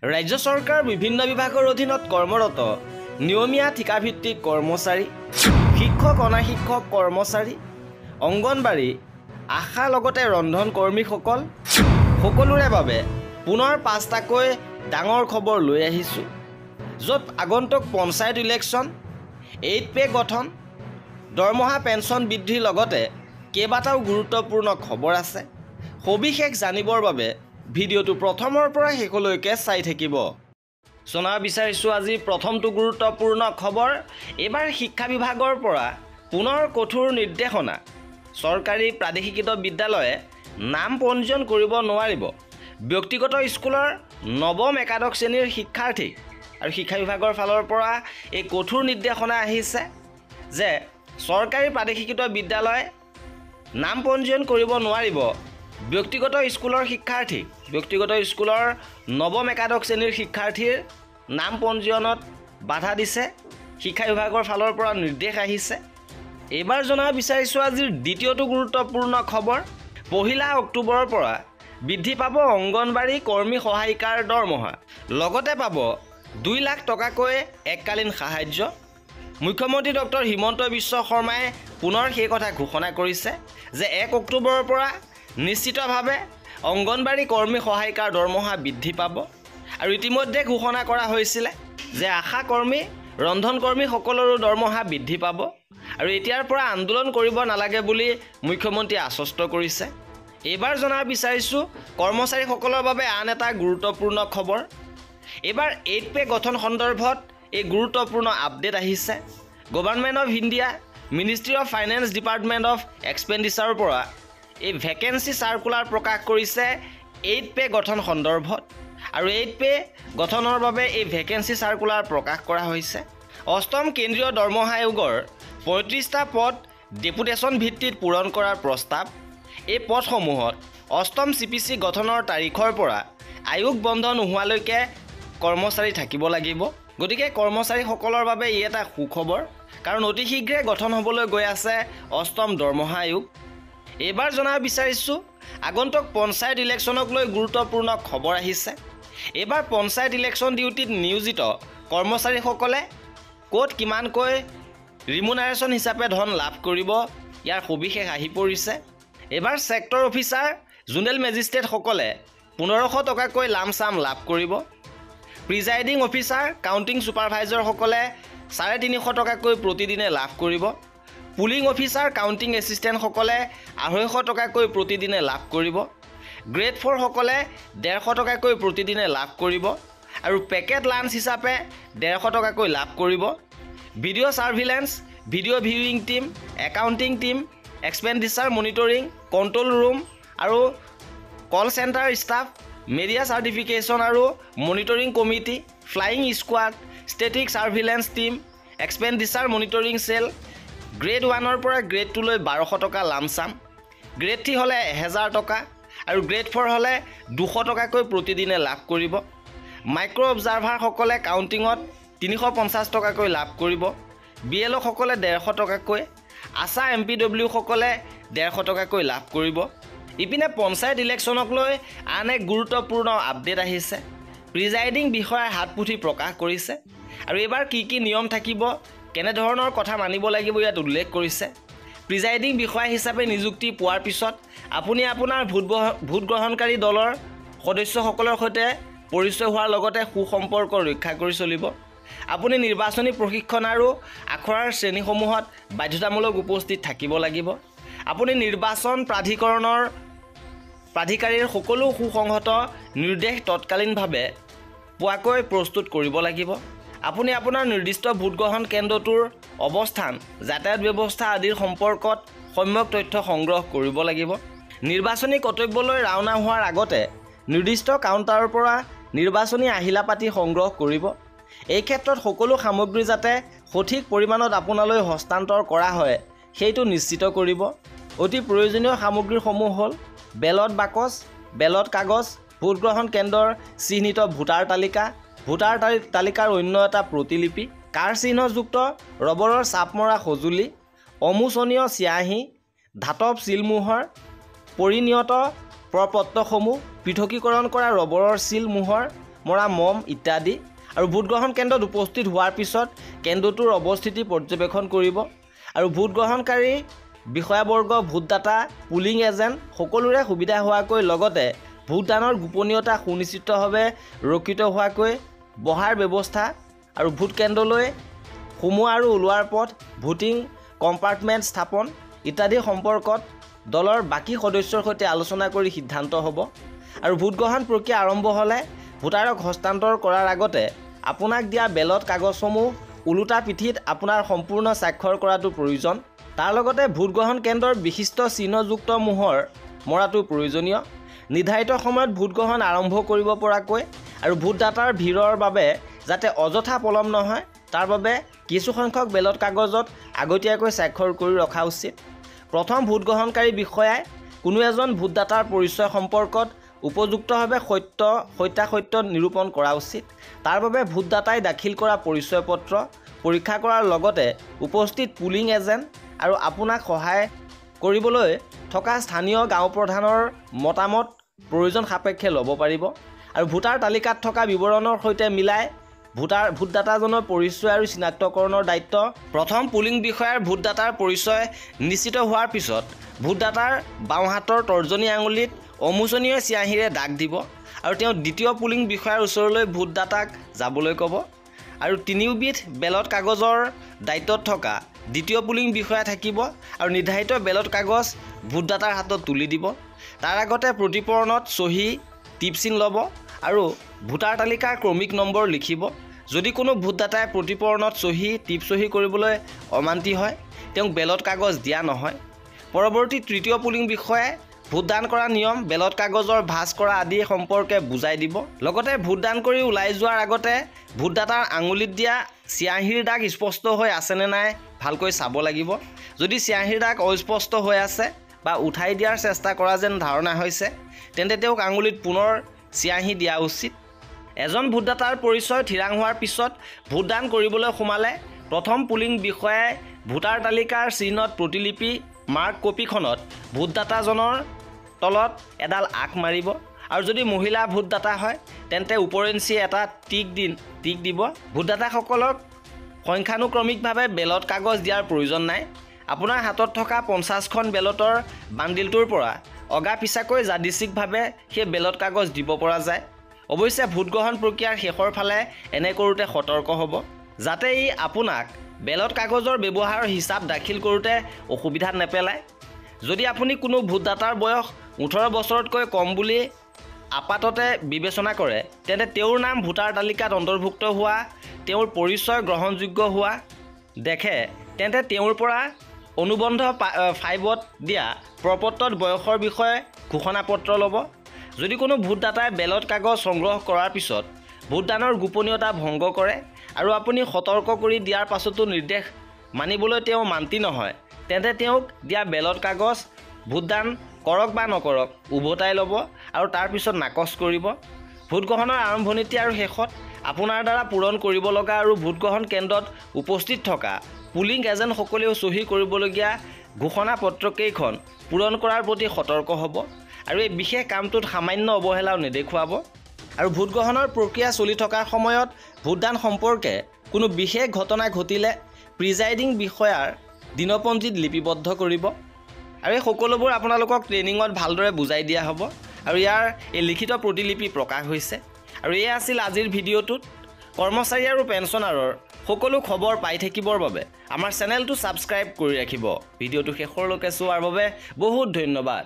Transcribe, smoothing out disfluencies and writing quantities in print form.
ৰাজ্য চৰকাৰ বিভিন্ন বিভাগৰ অধীনত কৰ্মৰত নিয়মীয়া ঠিকাভিত্তিক কৰ্মচাৰী, শিক্ষক অনাশিক্ষক কৰ্মচাৰী, অংগনবাড়ী, আশা লগতে ৰন্ধন কৰ্মীসকল সকলোৰে বাবে পুনৰ 5টাকৈ ডাঙৰ খবৰ লৈ আহিছোঁ, য'ত আগন্তুক পঞ্চায়ত ইলেকশ্যন, 8 পে গঠন, দৰমহা পেঞ্চন বৃদ্ধিৰ লগতে কেইবাটাও গুৰুত্বপূৰ্ণ খবৰ আছে। সবিশেষ জানিবৰ বাবে ভিডিঅ'টো প্ৰথমৰ পৰা শেষলৈকে চাই থাকিব। জনাব বিচাৰিছোঁ আজি প্ৰথমটো গুৰুত্বপূৰ্ণ খবৰ। এইবাৰ শিক্ষা বিভাগৰ পৰা পুনৰ কঠোৰ নিৰ্দেশনা। চৰকাৰী প্ৰাদেশিকৃত বিদ্যালয়ে নাম পঞ্জীয়ন কৰিব নোৱাৰিব ব্যক্তিগত স্কুলৰ নৱম একাদশ শ্ৰেণীৰ শিক্ষাৰ্থী। আৰু শিক্ষা বিভাগৰ ফালৰ পৰা এই কঠোৰ নিৰ্দেশনা আহিছে যে চৰকাৰী প্ৰাদেশিকৃত বিদ্যালয় নাম পঞ্জীয়ন কৰিব নোৱাৰিব ব্যক্তিগত স্কুলৰ শিক্ষাৰ্থী। ব্যক্তিগত স্কুলৰ নৱম একাদশ শ্ৰেণীৰ শিক্ষাৰ্থীৰ নাম পঞ্জীয়নত বাধা দিছে, শিক্ষা বিভাগৰ ফালৰ পৰা নিৰ্দেশ আহিছে। এইবাৰ জনাব বিচাৰিছোঁ আজিৰ দ্বিতীয়টো গুৰুত্বপূৰ্ণ খবৰ। 1 অক্টোবৰৰ পৰা বৃদ্ধি পাব অংগনবাড়ী কৰ্মী সহায়িকাৰ দৰমহা, লগতে পাব 2 লাখ টকাকৈ এককালীন সাহায্য। মুখ্যমন্ত্ৰী ডক্টৰ হিমন্ত বিশ্ব শৰ্মাই পুনৰ সেই কথা ঘোষণা কৰিছে যে 1 অক্টোবৰৰ পৰা নিশ্চিতভাৱে অংগনবাড়ী কৰ্মী সহায়িকাৰ দৰমহা বৃদ্ধি পাব। আৰু ইতিমধ্যে ঘোষণা কৰা হৈছিলে যে আশা কৰ্মী, ৰন্ধন কৰ্মীসকলৰো দৰমহা বৃদ্ধি পাব। আৰু এতিয়াৰ পৰা আন্দোলন কৰিব নালাগে বুলি মুখ্যমন্ত্ৰীয়ে আশ্বস্ত কৰিছে। এইবাৰ জনাব বিচাৰিছোঁ কৰ্মচাৰীসকলৰ বাবে আন এটা গুৰুত্বপূৰ্ণ খবৰ। এইবাৰ 8 পে গঠন সন্দৰ্ভত এই গুৰুত্বপূৰ্ণ আপডেট আহিছে। Government of India, ministry of finance, department of এক্সপেণ্ডিচাৰৰ পৰা এই ভেকেঞ্চি চাৰ্কুলাৰ প্ৰকাশ কৰিছে 8 পে গঠন সন্দৰ্ভত। আৰু 8 পে গঠনৰ বাবে এই ভেকেঞ্চি চাৰ্কুলাৰ প্ৰকাশ কৰা হৈছে। 8ম কেন্দ্ৰীয় দৰমহা আয়োগৰ 35টা পদ ডেপুটেশ্যন ভিত্তিত পূৰণ কৰাৰ প্ৰস্তাৱ। এই পদসমূহত 8ম CPC গঠনৰ তাৰিখৰ পৰা আয়োগ বন্ধ নোহোৱালৈকে কৰ্মচাৰী থাকিব লাগিব। গতিকে কৰ্মচাৰীসকলৰ বাবে ই এটা সুখবৰ, কাৰণ অতি শীঘ্ৰে গঠন হ'বলৈ গৈ আছে 8ম দৰমহা আয়োগ। এইবাৰ জনাব বিচাৰিছোঁ আগন্তুক পঞ্চায়ত ইলেকশ্যনক লৈ গুৰুত্বপূৰ্ণ খবৰ আহিছে। এইবাৰ পঞ্চায়ত ইলেকশ্যন ডিউটিত নিয়োজিত কৰ্মচাৰীসকলে ক'ত কিমানকৈ ৰিমুনাৰেশ্যন হিচাপে ধন লাভ কৰিব, ইয়াৰ সবিশেষ আহি পৰিছে। এইবাৰ ছেক্টৰ অফিচাৰ, জোনেল মেজিষ্ট্ৰেটসকলে 1500 টকাকৈ লামচাম লাভ কৰিব। প্ৰিজাইডিং অফিচাৰ, কাউণ্টিং ছুপাৰভাইজাৰসকলে 350 টকাকৈ প্ৰতিদিনে লাভ কৰিব। পুলিং অফিচাৰ, কাউণ্টিং এছিষ্টেণ্টসকলে 250 টকাকৈ প্ৰতিদিনে লাভ কৰিব। গ্ৰেড 4 সকলে 150 টকাকৈ প্ৰতিদিনে লাভ কৰিব। আৰু পেকেট লাঞ্চ হিচাপে 150 টকাকৈ লাভ কৰিব। Video' surveillance, video' viewing team, accounting team, expenditure monitoring, control room আৰু call centre staff, media certification আৰু monitoring committee, flying squad, static surveillance team, expenditure monitoring cell. Grade 1ৰ পৰা গ্ৰেড 2লৈ 1200 টকা লামচাম, গ্ৰেড 3 হ'লে 1000 টকা আৰু গ্ৰেড 4 হ'লে 200 টকাকৈ প্ৰতিদিনে লাভ কৰিব। মাইক্ৰ' অবজাৰ্ভাৰসকলে কাউণ্টিঙত 350 টকাকৈ লাভ কৰিব। BLO সকলে 150 টকাকৈ, আশা MPW সকলে 150 টকাকৈ লাভ কৰিব। ইপিনে পঞ্চায়ত ইলেকশ্যনক লৈ আন এক গুৰুত্বপূৰ্ণ আপডেট আহিছে। প্ৰিজাইডিং বিষয়াৰ হাতপুথি প্ৰকাশ কৰিছে আৰু এইবাৰ কি কি নিয়ম থাকিব, কেনেধৰণৰ কথা মানিব লাগিব ইয়াত উল্লেখ কৰিছে। প্ৰিজাইডিং বিষয়া হিচাপে নিযুক্তি পোৱাৰ পিছত আপুনি আপোনাৰ ভোট গ্ৰহণকাৰী দলৰ সদস্যসকলৰ সৈতে পৰিচয় হোৱাৰ লগতে সুসম্পৰ্ক ৰক্ষা কৰি চলিব। আপুনি নিৰ্বাচনী প্ৰশিক্ষণ আৰু আখৰাৰ শ্ৰেণীসমূহত বাধ্যতামূলক উপস্থিত থাকিব লাগিব। আপুনি নিৰ্বাচন প্ৰাধিকাৰীৰ সকলো সুসংহত নিৰ্দেশ তৎকালীনভাৱে পোৱাকৈ প্ৰস্তুত কৰিব লাগিব। আপুনি আপোনাৰ নিৰ্দিষ্ট ভোটগ্ৰহণ কেন্দ্ৰটোৰ অৱস্থান, যাতায়াত ব্যৱস্থা আদিৰ সম্পৰ্কত সম্যক তথ্য সংগ্ৰহ কৰিব লাগিব। নিৰ্বাচনী কৰ্তব্যলৈ ৰাওনা হোৱাৰ আগতে নিৰ্দিষ্ট কাউণ্টাৰৰ পৰা নিৰ্বাচনী আহিলা পাতি সংগ্ৰহ কৰিব। এই ক্ষেত্ৰত সকলো সামগ্ৰী যাতে সঠিক পৰিমাণত আপোনালৈ হস্তান্তৰ কৰা হয় সেইটো নিশ্চিত কৰিব। অতি প্ৰয়োজনীয় সামগ্ৰীসমূহ হ'ল বেলট বাকচ, বেলট কাগজ, ভোটগ্ৰহণ কেন্দ্ৰৰ চিহ্নিত ভোটাৰ তালিকা, ভোটাৰ তালিকাৰ অন্য এটা প্ৰতিলিপি, কাৰ চিহ্নযুক্ত ৰবৰৰ চাপ মৰা সঁজুলি, অমোচনীয় চিয়াহী, ধাতৱ চিলমোহৰ, পৰিনিয়ত প্ৰপত্ৰসমূহ, পৃথকীকৰণ কৰা ৰবৰৰ চিল মোহৰ, মৰা মম ইত্যাদি। আৰু ভোটগ্ৰহণ কেন্দ্ৰত উপস্থিত হোৱাৰ পিছত কেন্দ্ৰটোৰ অৱস্থিতি পৰ্যবেক্ষণ কৰিব। আৰু ভোটগ্ৰহণকাৰী বিষয়াবৰ্গ, ভোটদাতা, পুলিং এজেণ্ট সকলোৰে সুবিধা হোৱাকৈ লগতে ভোটদানৰ গোপনীয়তা সুনিশ্চিতভাৱে ৰক্ষিত হোৱাকৈ বহাৰ ব্যৱস্থা আৰু ভোট কেন্দ্ৰলৈ সোমোৱা আৰু ওলোৱাৰ পথ, ভোটিং কম্পাৰ্টমেণ্ট স্থাপন ইত্যাদি সম্পৰ্কত দলৰ বাকী সদস্যৰ সৈতে আলোচনা কৰি সিদ্ধান্ত হ'ব। আৰু ভোটগ্ৰহণ প্ৰক্ৰিয়া আৰম্ভ হ'লে ভোটাৰক হস্তান্তৰ কৰাৰ আগতে আপোনাক দিয়া বেলট কাগজসমূহ ওলোটা পিঠিত আপোনাৰ সম্পূৰ্ণ স্বাক্ষৰ কৰাটো প্ৰয়োজন। তাৰ লগতে ভোটগ্ৰহণ কেন্দ্ৰৰ বিশিষ্ট চিহ্নযুক্ত মোহৰ মৰাটো প্ৰয়োজনীয়। নিৰ্ধাৰিত সময়ত ভোটগ্ৰহণ আৰম্ভ কৰিব পৰাকৈ আৰু ভোটদাতাৰ ভিৰৰ বাবে যাতে অযথা পলম নহয় তাৰ বাবে কিছুসংখ্যক বেলট কাগজত আগতীয়াকৈ স্বাক্ষৰ কৰি ৰখা উচিত। প্ৰথম ভোটগ্ৰহণকাৰী বিষয়াই কোনো এজন ভোটদাতাৰ পৰিচয় সম্পৰ্কত উপযুক্তভাৱে সত্যাসত্য নিৰূপণ কৰা উচিত। তাৰ বাবে ভোটদাতাই দাখিল কৰা পৰিচয় পত্ৰ পৰীক্ষা কৰাৰ লগতে উপস্থিত পুলিং এজেণ্ট আৰু আপোনাক সহায় কৰিবলৈ থকা স্থানীয় গাঁও প্ৰধানৰ মতামত প্ৰয়োজন সাপেক্ষে ল'ব পাৰিব। আৰু ভোটাৰ তালিকাত থকা বিৱৰণৰ সৈতে মিলাই ভোটদাতাজনৰ পৰিচয় আৰু চিনাক্তকৰণৰ দায়িত্ব প্ৰথম পুলিং বিষয়াৰ। ভোটদাতাৰ পৰিচয় নিশ্চিত হোৱাৰ পিছত ভোটদাতাৰ বাওঁহাতৰ তৰ্জনী আঙুলিত অমোচনীয় চিয়াহীৰে দাগ দিব আৰু তেওঁ দ্বিতীয় পুলিং বিষয়াৰ ওচৰলৈ ভোটদাতাক যাবলৈ ক'ব। আৰু তিনিওবিধ বেলট কাগজৰ দায়িত্বত থকা দ্বিতীয় পুলিং বিষয়া থাকিব আৰু নিৰ্ধাৰিত বেলট কাগজ ভোটদাতাৰ হাতত তুলি দিব। তাৰ আগতে প্ৰতিপৰণত চহী টিপচিন ল'ব আৰু ভোটাৰ তালিকাৰ ক্ৰমিক নম্বৰ লিখিব। যদি কোনো ভোটদাতাই প্ৰতিপৰণত চহী টিপচহী কৰিবলৈ অমান্তি হয় তেওঁক বেলট কাগজ দিয়া নহয়। পৰৱৰ্তী তৃতীয় পুলিং বিষয়াই ভোটদান কৰা নিয়ম, বেলট কাগজৰ ভাঁজ কৰা আদি সম্পৰ্কে বুজাই দিব। লগতে ভোটদান কৰি ওলাই যোৱাৰ আগতে ভোটদাতাৰ আঙুলিত দিয়া চিয়াহীৰ দাগ স্পষ্ট হৈ আছেনে নাই ভালকৈ চাব লাগিব। যদি চিয়াহীৰ দাগ অস্পষ্ট হৈ আছে বা উঠাই দিয়াৰ চেষ্টা কৰা যেন ধাৰণা হৈছে তেন্তে তেওঁক আঙুলিত পুনৰ চিয়াহী দিয়া উচিত। এজন ভোটদাতাৰ পৰিচয় থিৰাং হোৱাৰ পিছত ভোটদান কৰিবলৈ সোমালে প্ৰথম পুলিং বিষয়াই ভোটাৰ তালিকাৰ চিহ্নত প্ৰতিলিপি মাৰ্ক কপিখনত ভোটদাতাজনৰ তলত এডাল আঁক মাৰিব। আৰু যদি মহিলা ভোটদাতা হয় তেন্তে ওপৰেঞ্চি এটা টিক দিব। ভোটদাতাসকলক সংখ্যানুক্ৰমিকভাৱে বেলট কাগজ দিয়াৰ প্ৰয়োজন নাই। আপোনাৰ হাতত থকা 50খন বেলটৰ বান্ডিলটোৰ পৰা অগা পিছাকৈ যাদৃচ্ছিকভাৱে সেই বেলট কাগজ দিব পৰা যায়। অৱশ্যে ভোটগ্ৰহণ প্ৰক্ৰিয়াৰ শেষৰ ফালে এনে কৰোঁতে সতৰ্ক হ'ব যাতে ই আপোনাক বেলট কাগজৰ ব্যৱহাৰৰ হিচাপ দাখিল কৰোঁতে অসুবিধাত নেপেলায়। যদি আপুনি কোনো ভোটদাতাৰ বয়স 18 বছৰতকৈ কম বুলি আপাততে বিবেচনা কৰে তেন্তে তেওঁৰ নাম ভোটাৰ তালিকাত অন্তৰ্ভুক্ত হোৱা, তেওঁৰ পৰিচয় গ্ৰহণযোগ্য হোৱা দেখে তেন্তে তেওঁৰ পৰা অনুবন্ধ 5ত দিয়া প্ৰপত্ৰত বয়সৰ বিষয়ে ঘোষণাপত্ৰ ল'ব। যদি কোনো ভোটদাতাই বেলট কাগজ সংগ্ৰহ কৰাৰ পিছত ভোটদানৰ গোপনীয়তা ভংগ কৰে আৰু আপুনি সতৰ্ক কৰি দিয়াৰ পাছতো নিৰ্দেশ মানিবলৈ তেওঁ মান্তি নহয় তেন্তে তেওঁক দিয়া বেলট কাগজ ভোটদান কৰক বা নকৰক উভতাই ল'ব আৰু তাৰ পিছত নাকচ কৰিব। ভোটগ্ৰহণৰ আৰম্ভণিতে আৰু শেষত আপোনাৰ দ্বাৰা পূৰণ কৰিব লগা আৰু ভোটগ্ৰহণ কেন্দ্ৰত উপস্থিত থকা পুলিং এজেণ্টসকলেও চহী কৰিবলগীয়া ঘোষণাপত্ৰকেইখন পূৰণ কৰাৰ প্ৰতি সতৰ্ক হ'ব আৰু এই বিশেষ কামটোত সামান্য অৱহেলাও নেদেখুৱাব। আৰু ভোটগ্ৰহণৰ প্ৰক্ৰিয়া চলি থকাৰ সময়ত ভোটদান সম্পৰ্কে কোনো বিশেষ ঘটনা ঘটিলে প্ৰিজাইডিং বিষয়াৰ দিনপঞ্জীত লিপিবদ্ধ কৰিব। আৰু এই সকলোবোৰ আপোনালোকক ট্ৰেইনিঙত ভালদৰে বুজাই দিয়া হ'ব আৰু ইয়াৰ এই লিখিত প্ৰতিলিপি প্ৰকাশ হৈছে। আৰু এয়া আছিল আজিৰ ভিডিঅ'টোত। কৰ্মচাৰী আৰু পেঞ্চনাৰৰ সকলো খবৰ পাই থাকিবৰ বাবে আমাৰ চেনেলটো ছাবস্ক্ৰাইব কৰি ৰাখিব। ভিডিঅ'টো শেষৰলৈকে চোৱাৰ বাবে বহুত ধন্যবাদ।